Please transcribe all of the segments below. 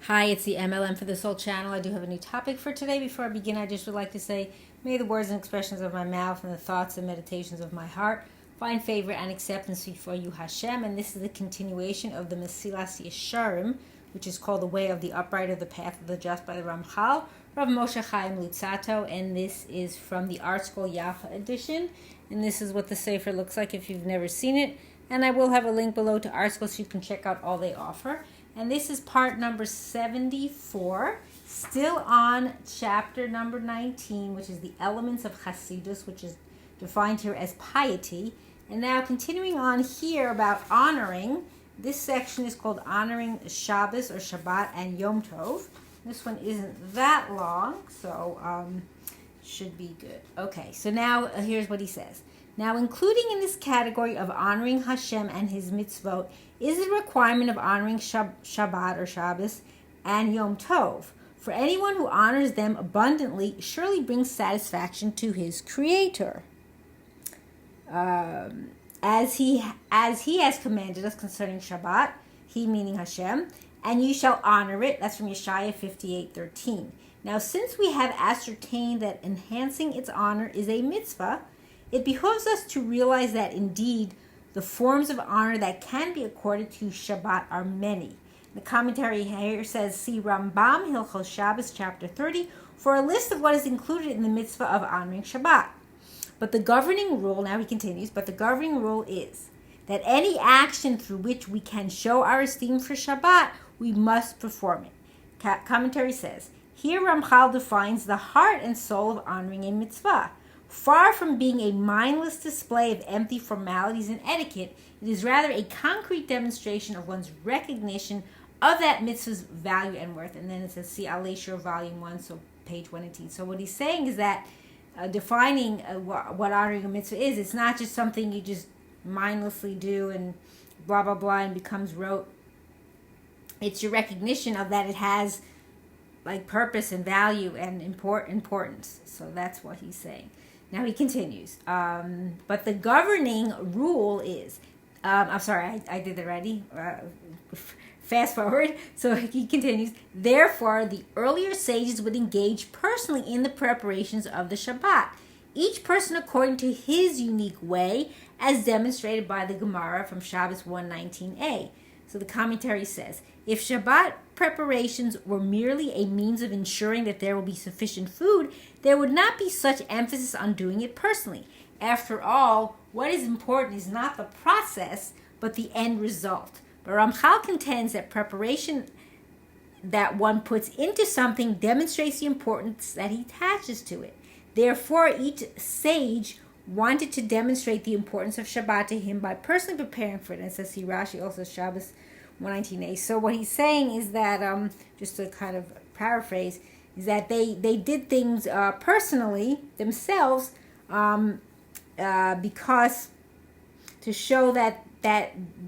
Hi, it's the M.L.M for the Soul channel. I do have a new topic for today. Before I begin, I just would like to say, may the words and expressions of my mouth and the thoughts and meditations of my heart find favor and acceptance before you, Hashem. And this is the continuation of the Mesillas Yesharim, which is called The Way of the Upright of the Path of the Just by the Ramchal, Rav Moshe Chaim Lutzato. And this is from the Art School Yafa edition. And this is what the Sefer looks like if you've never seen it. And I will have a link below to Art School so you can check out all they offer. And this is part number 74, still on chapter number 19, which is the elements of Chassidus, which is defined here as piety. And now continuing on here about honoring, this section is called honoring Shabbos or Shabbat and Yom Tov. This one isn't that long, so should be good. Okay, so now here's what he says. Now, including in this category of honoring Hashem and his mitzvot is the requirement of honoring Shabbat or Shabbos and Yom Tov. For anyone who honors them abundantly surely brings satisfaction to his Creator. As he has commanded us concerning Shabbat, he meaning Hashem, and you shall honor it. That's from Yeshaya 58:13. Now, since we have ascertained that enhancing its honor is a mitzvah, it behooves us to realize that indeed the forms of honor that can be accorded to Shabbat are many. The commentary here says, see Rambam Hilchos Shabbos chapter 30 for a list of what is included in the mitzvah of honoring Shabbat. But the governing rule, now he continues, but the governing rule is that any action through which we can show our esteem for Shabbat, we must perform it. Commentary says, here Ramchal defines the heart and soul of honoring a mitzvah. Far from being a mindless display of empty formalities and etiquette, it is rather a concrete demonstration of one's recognition of that mitzvah's value and worth. And then it says, see Aleshur, volume 1, so page 118. So what he's saying is that defining what honoring a mitzvah is, it's not just something you just mindlessly do and blah, blah, blah, and becomes rote. It's your recognition of that it has like purpose and value and importance. So that's what he's saying. Now he continues, but the governing rule is, I'm sorry, I did that already, fast forward, so he continues, therefore the earlier sages would engage personally in the preparations of the Shabbat, each person according to his unique way, as demonstrated by the Gemara from Shabbos 119a. So the commentary says, if Shabbat preparations were merely a means of ensuring that there will be sufficient food, there would not be such emphasis on doing it personally. After all, what is important is not the process, but the end result. But Ramchal contends that preparation that one puts into something demonstrates the importance that he attaches to it. Therefore, each sage wanted to demonstrate the importance of Shabbat to him by personally preparing for it. And it says, see Rashi, also Shabbos 119a. So what he's saying is that, just to kind of paraphrase, is that they did things personally themselves because to show that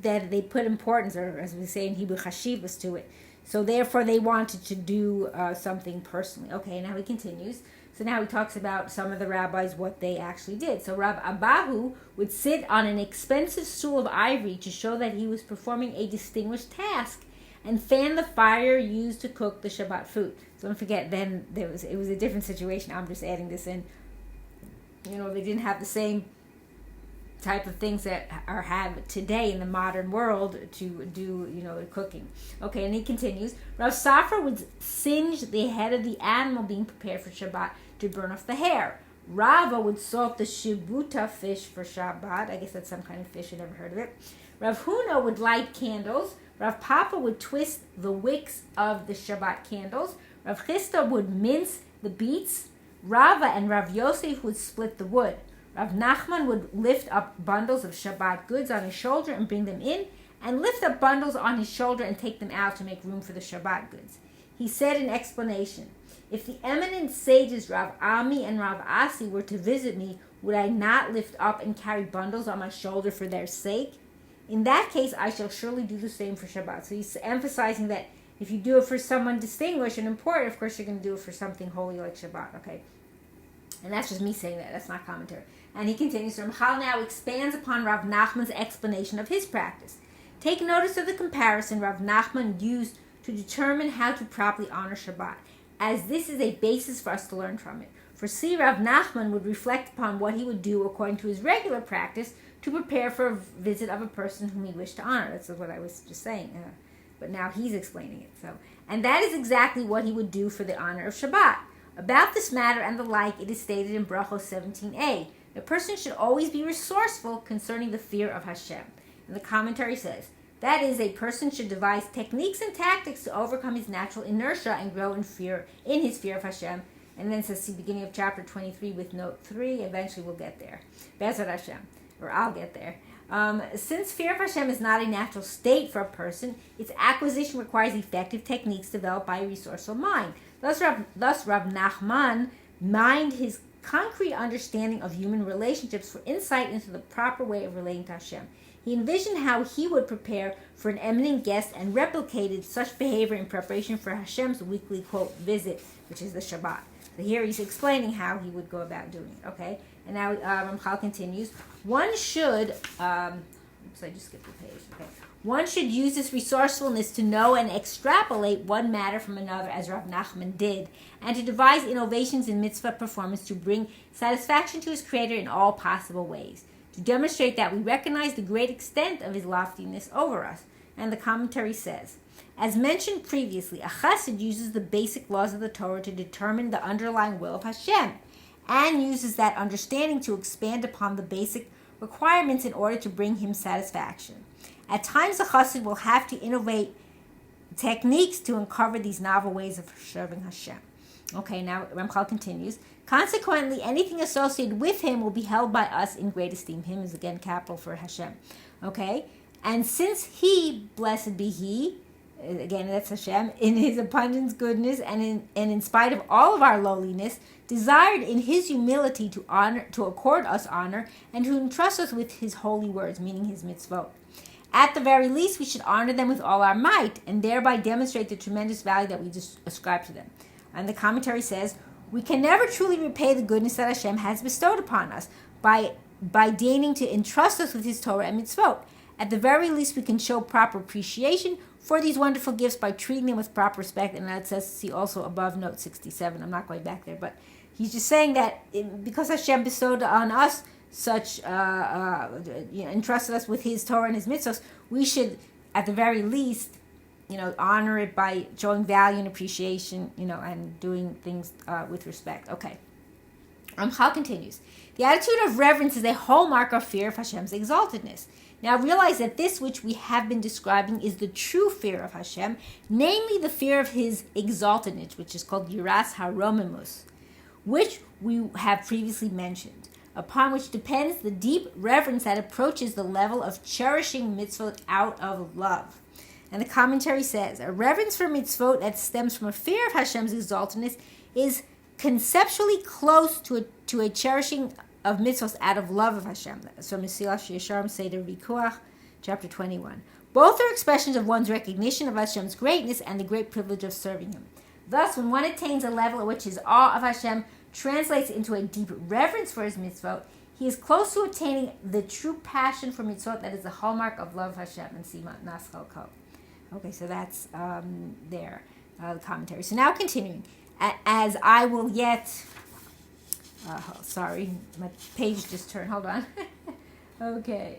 they put importance, or as we say in Hebrew, chashivas to it. So therefore they wanted to do something personally. Okay, now he continues. So now he talks about some of the rabbis, what they actually did. So Rav Abahu would sit on an expensive stool of ivory to show that he was performing a distinguished task and fan the fire used to cook the Shabbat food. So don't forget, then it was a different situation. I'm just adding this in. They didn't have the same type of things that have today in the modern world to do, cooking. Okay, and he continues. Rav Safra would singe the head of the animal being prepared for Shabbat to burn off the hair. Rava would salt the shibuta fish for Shabbat. I guess that's some kind of fish. I never heard of it. Rav Huna would light candles. Rav Papa would twist the wicks of the Shabbat candles. Rav Chisda would mince the beets. Rava and Rav Yosef would split the wood. Rav Nachman would lift up bundles of Shabbat goods on his shoulder and bring them in, and lift up bundles on his shoulder and take them out to make room for the Shabbat goods. He said in explanation, if the eminent sages Rav Ami and Rav Asi were to visit me, would I not lift up and carry bundles on my shoulder for their sake? In that case, I shall surely do the same for Shabbat. So he's emphasizing that if you do it for someone distinguished and important, of course you're going to do it for something holy like Shabbat, okay? And that's just me saying that. That's not commentary. And he continues, Ramchal now expands upon Rav Nachman's explanation of his practice. Take notice of the comparison Rav Nachman used to determine how to properly honor Shabbat, as this is a basis for us to learn from it. For see, Rav Nachman would reflect upon what he would do according to his regular practice to prepare for a visit of a person whom he wished to honor. That's what I was just saying, but now he's explaining it. And that is exactly what he would do for the honor of Shabbat. About this matter and the like, it is stated in Brachos 17a. The person should always be resourceful concerning the fear of Hashem. And the commentary says, that is, a person should devise techniques and tactics to overcome his natural inertia and grow in his fear of Hashem. And then it says, see, beginning of chapter 23 with note 3. Eventually we'll get there. BeEzrat Hashem. Or I'll get there. Since fear of Hashem is not a natural state for a person, its acquisition requires effective techniques developed by a resourceful mind. Thus Rav Nachman mined his concrete understanding of human relationships for insight into the proper way of relating to Hashem. He envisioned how he would prepare for an eminent guest and replicated such behavior in preparation for Hashem's weekly, quote, visit, which is the Shabbat. So here he's explaining how he would go about doing it, okay? And now Ramchal continues. One should, I just skipped the page, okay. One should use this resourcefulness to know and extrapolate one matter from another, as Rav Nachman did, and to devise innovations in mitzvah performance to bring satisfaction to his Creator in all possible ways, to demonstrate that we recognize the great extent of his loftiness over us. And the commentary says, as mentioned previously, a chassid uses the basic laws of the Torah to determine the underlying will of Hashem, and uses that understanding to expand upon the basic requirements in order to bring him satisfaction. At times, the chassid will have to innovate techniques to uncover these novel ways of serving Hashem. Okay, now Ramchal continues. Consequently, anything associated with him will be held by us in great esteem. Him is again capital for Hashem. Okay, and since he, blessed be he, again that's Hashem, in his abundance goodness and in spite of all of our lowliness, desired in his humility to accord us honor and to entrust us with his holy words, meaning his mitzvot. At the very least, we should honor them with all our might and thereby demonstrate the tremendous value that we ascribe to them. And the commentary says, we can never truly repay the goodness that Hashem has bestowed upon us by deigning to entrust us with his Torah and mitzvot. At the very least, we can show proper appreciation for these wonderful gifts by treating them with proper respect. And that says, see also above note 67. I'm not going back there, but he's just saying that because Hashem bestowed on us such, entrusted us with his Torah and his mitzvahs, we should, at the very least, honor it by showing value and appreciation, and doing things with respect. Okay. Ramchal continues. The attitude of reverence is a hallmark of fear of Hashem's exaltedness. Now realize that this which we have been describing is the true fear of Hashem, namely the fear of his exaltedness, which is called yiras haromimus, which we have previously mentioned, upon which depends the deep reverence that approaches the level of cherishing mitzvot out of love. And the commentary says, a reverence for mitzvot that stems from a fear of Hashem's exaltedness is conceptually close to a cherishing of mitzvot out of love of Hashem. That's from Mesillas Yesharim, Seder Vikuach, chapter 21. Both are expressions of one's recognition of Hashem's greatness and the great privilege of serving him. Thus, when one attains a level at which his awe of Hashem translates into a deep reverence for his mitzvot, he is close to attaining the true passion for mitzvot that is the hallmark of love of Hashem and Sima Naschal Kol. Okay, so that's the commentary. So now continuing. As I will yet... sorry, my page just turned. Hold on. Okay.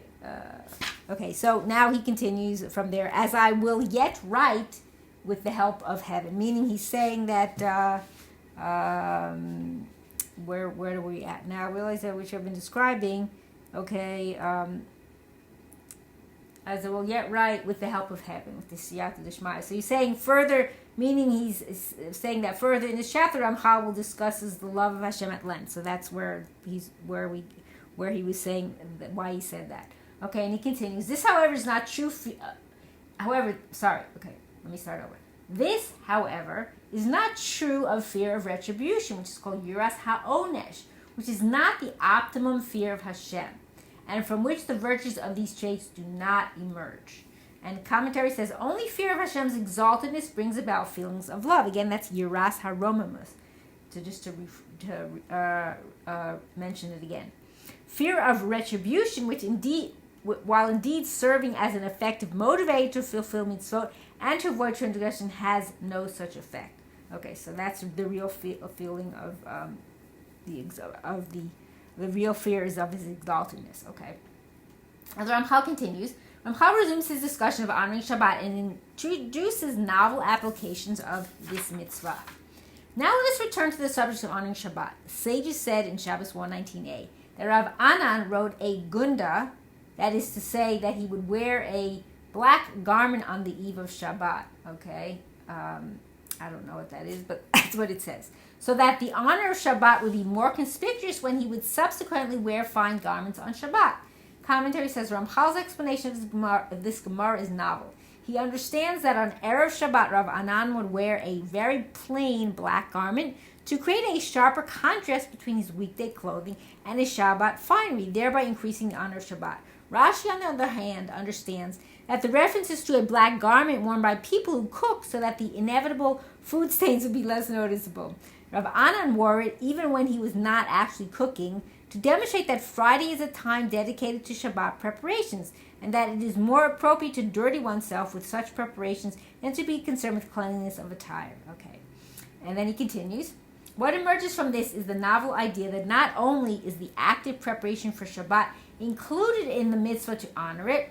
Okay, so now he continues from there. As I will yet write with the help of heaven. Meaning he's saying that... where are we at now? I realize that which I've been describing. Okay, as I will yet write with the help of heaven, with the siyata d'shmaya. So he's saying further, meaning he's saying that further in this chapter, Ramchal will discusses the love of Hashem at length. So that's where he was saying why he said that. Okay, and he continues. This, however, is not true. Let me start over. This, however, is not true of fear of retribution, which is called yiras ha'onesh, which is not the optimum fear of Hashem, and from which the virtues of these traits do not emerge. And commentary says, only fear of Hashem's exaltedness brings about feelings of love. Again, that's yiras haromimus, to mention it again. Fear of retribution, which indeed while indeed serving as an effective motivator to fulfill mitzvot and to avoid transgression, has no such effect. Okay, so that's the real feeling of the real fear is of his exaltedness. Okay, as Ramchal continues, Ramchal resumes his discussion of honoring Shabbat and introduces novel applications of this mitzvah. Now let us return to the subject of honoring Shabbat. The sages said in Shabbos 119a that Rav Anan wrote a gunda, that is to say that he would wear a black garment on the eve of Shabbat. Okay, I don't know what that is, but that's what it says. So that the honor of Shabbat would be more conspicuous when he would subsequently wear fine garments on Shabbat. Commentary says Ramchal's explanation of this Gemara is novel. He understands that on Erev Shabbat, Rav Anan would wear a very plain black garment to create a sharper contrast between his weekday clothing and his Shabbat finery, thereby increasing the honor of Shabbat. Rashi, on the other hand, understands that the reference is to a black garment worn by people who cook so that the inevitable food stains would be less noticeable. Rav Anan wore it even when he was not actually cooking to demonstrate that Friday is a time dedicated to Shabbat preparations and that it is more appropriate to dirty oneself with such preparations than to be concerned with cleanliness of attire. Okay, and then he continues. What emerges from this is the novel idea that not only is the active preparation for Shabbat included in the mitzvah to honor it,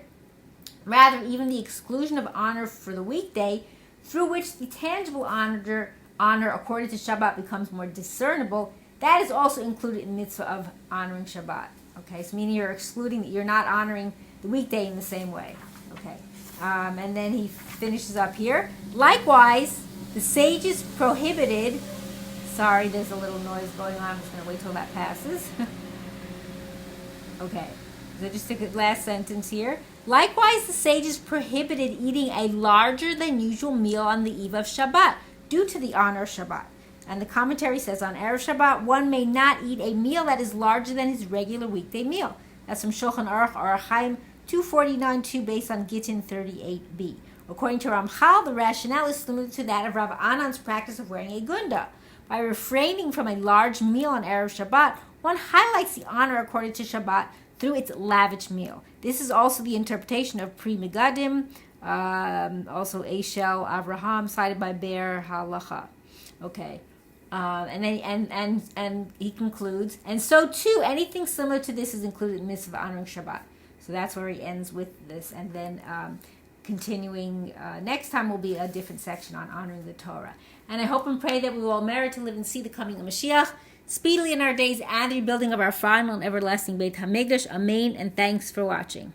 rather even the exclusion of honor for the weekday, through which the tangible honor according to Shabbat becomes more discernible, that is also included in the mitzvah of honoring Shabbat. Okay, so meaning you're excluding, you're not honoring the weekday in the same way. Okay, and then he finishes up here. Likewise, the sages prohibited. Sorry, there's a little noise going on. I'm just going to wait till that passes. Okay, so just the last sentence here. Likewise, the sages prohibited eating a larger than usual meal on the eve of Shabbat due to the honor of Shabbat. And the commentary says on Erev Shabbat, one may not eat a meal that is larger than his regular weekday meal. That's from Shulchan Aruch Chaim 249.2 based on Gittin 38b. According to Ramchal, the rationale is similar to that of Rav Anan's practice of wearing a gunda. By refraining from a large meal on Erev Shabbat, one highlights the honor accorded to Shabbat through its lavish meal. This is also the interpretation of Pri Megadim, also Eshel Avraham, cited by Be'er Halacha. Okay, and then he concludes, and so too anything similar to this is included in the mitzvah of honoring Shabbat. So that's where he ends with this, and then continuing next time will be a different section on honoring the Torah. And I hope and pray that we will all merit to live and see the coming of Mashiach speedily in our days and the rebuilding of our final and everlasting Beit HaMikdash. Amen, and thanks for watching.